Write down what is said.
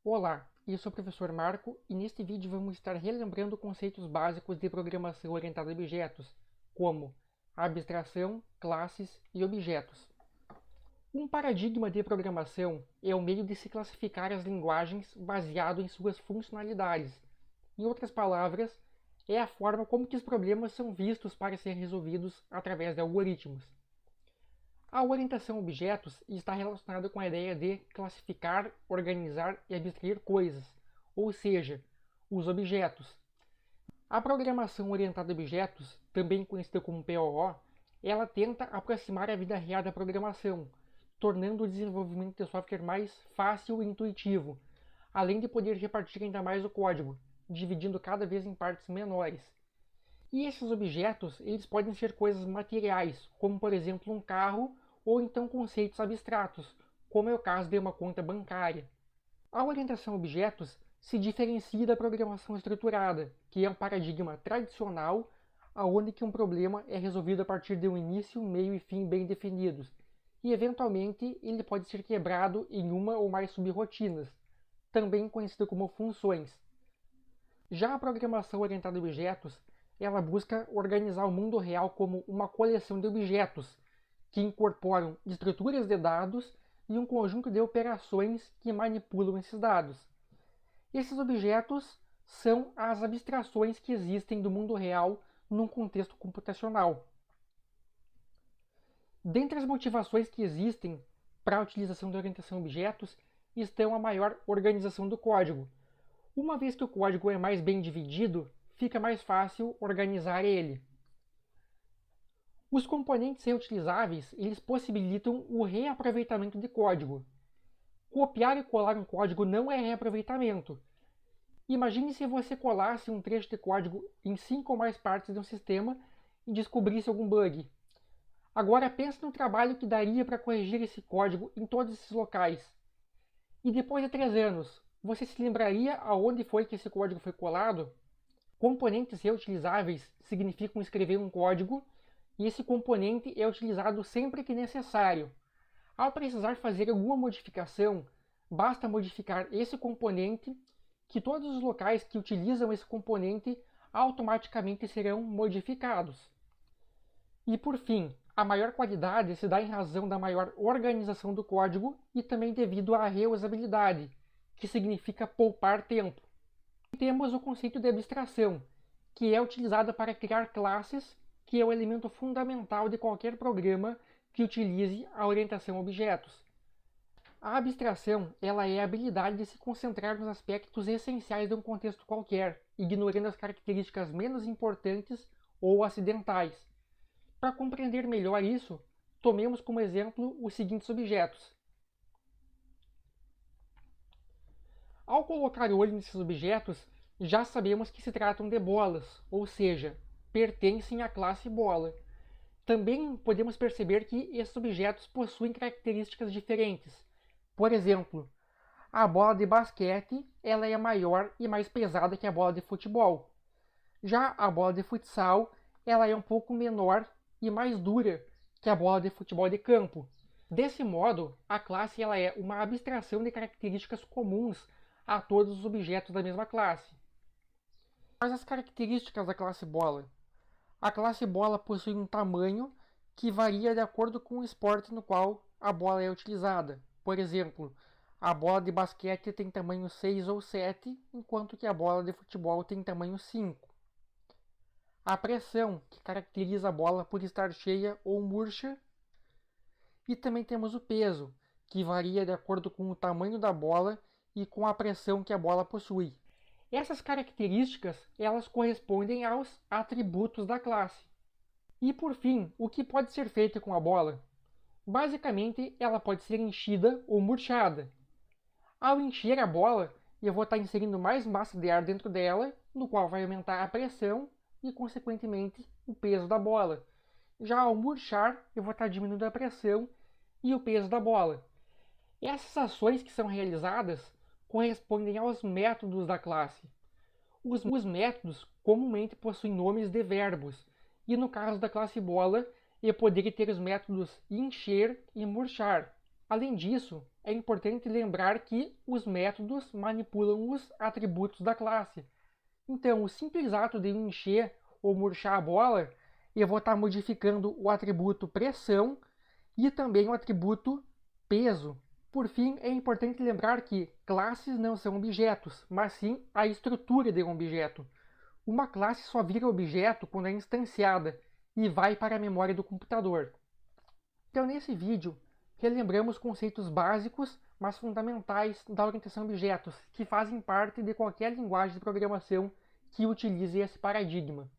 Olá, eu sou o professor Marco e neste vídeo vamos estar relembrando conceitos básicos de programação orientada a objetos, como abstração, classes e objetos. Um paradigma de programação é o meio de se classificar as linguagens baseado em suas funcionalidades. Em outras palavras, é a forma como que os problemas são vistos para serem resolvidos através de algoritmos. A orientação a objetos está relacionada com a ideia de classificar, organizar e abstrair coisas, ou seja, os objetos. A programação orientada a objetos, também conhecida como POO, ela tenta aproximar a vida real da programação, tornando o desenvolvimento de software mais fácil e intuitivo, além de poder repartir ainda mais o código, dividindo cada vez em partes menores. E esses objetos, eles podem ser coisas materiais, como por exemplo um carro, ou então conceitos abstratos, como é o caso de uma conta bancária. A orientação a objetos se diferencia da programação estruturada, que é um paradigma tradicional, onde que um problema é resolvido a partir de um início, meio e fim bem definidos, e eventualmente ele pode ser quebrado em uma ou mais subrotinas, também conhecida como funções. Já a programação orientada a objetos, ela busca organizar o mundo real como uma coleção de objetos, que incorporam estruturas de dados e um conjunto de operações que manipulam esses dados. Esses objetos são as abstrações que existem do mundo real num contexto computacional. Dentre as motivações que existem para a utilização da orientação a objetos estão a maior organização do código. Uma vez que o código é mais bem dividido, fica mais fácil organizar ele. Os componentes reutilizáveis, eles possibilitam o reaproveitamento de código. Copiar e colar um código não é reaproveitamento. Imagine se você colasse um trecho de código em 5 ou mais partes de um sistema e descobrisse algum bug. Agora pense no trabalho que daria para corrigir esse código em todos esses locais. E depois de 3 anos, você se lembraria aonde foi que esse código foi colado? Componentes reutilizáveis significam escrever um código e esse componente é utilizado sempre que necessário. Ao precisar fazer alguma modificação, basta modificar esse componente, que todos os locais que utilizam esse componente automaticamente serão modificados. E por fim, a maior qualidade se dá em razão da maior organização do código e também devido à reusabilidade, que significa poupar tempo. E temos o conceito de abstração, que é utilizada para criar classes, que é o elemento fundamental de qualquer programa que utilize a orientação a objetos. A abstração, ela é a habilidade de se concentrar nos aspectos essenciais de um contexto qualquer, ignorando as características menos importantes ou acidentais. Para compreender melhor isso, tomemos como exemplo os seguintes objetos. Ao colocar o olho nesses objetos, já sabemos que se tratam de bolas, ou seja, pertencem à classe bola. Também podemos perceber que esses objetos possuem características diferentes. Por exemplo, a bola de basquete ela é maior e mais pesada que a bola de futebol. Já a bola de futsal ela é um pouco menor e mais dura que a bola de futebol de campo. Desse modo, a classe ela é uma abstração de características comuns a todos os objetos da mesma classe. Quais as características da classe bola? A classe bola possui um tamanho que varia de acordo com o esporte no qual a bola é utilizada. Por exemplo, a bola de basquete tem tamanho 6 ou 7, enquanto que a bola de futebol tem tamanho 5. A pressão, que caracteriza a bola por estar cheia ou murcha. E também temos o peso, que varia de acordo com o tamanho da bola e com a pressão que a bola possui. Essas características, elas correspondem aos atributos da classe. E por fim, o que pode ser feito com a bola? Basicamente, ela pode ser enchida ou murchada. Ao encher a bola, eu vou estar inserindo mais massa de ar dentro dela, no qual vai aumentar a pressão e, consequentemente, o peso da bola. Já ao murchar, eu vou estar diminuindo a pressão e o peso da bola. Essas ações que são realizadas correspondem aos métodos da classe. Os métodos comumente possuem nomes de verbos, e no caso da classe bola, eu poderia ter os métodos encher e murchar. Além disso, é importante lembrar que os métodos manipulam os atributos da classe. Então, o simples ato de eu encher ou murchar a bola, eu vou estar modificando o atributo pressão e também o atributo peso. Por fim, é importante lembrar que classes não são objetos, mas sim a estrutura de um objeto. Uma classe só vira objeto quando é instanciada e vai para a memória do computador. Então, nesse vídeo, relembramos conceitos básicos, mas fundamentais da orientação a objetos, que fazem parte de qualquer linguagem de programação que utilize esse paradigma.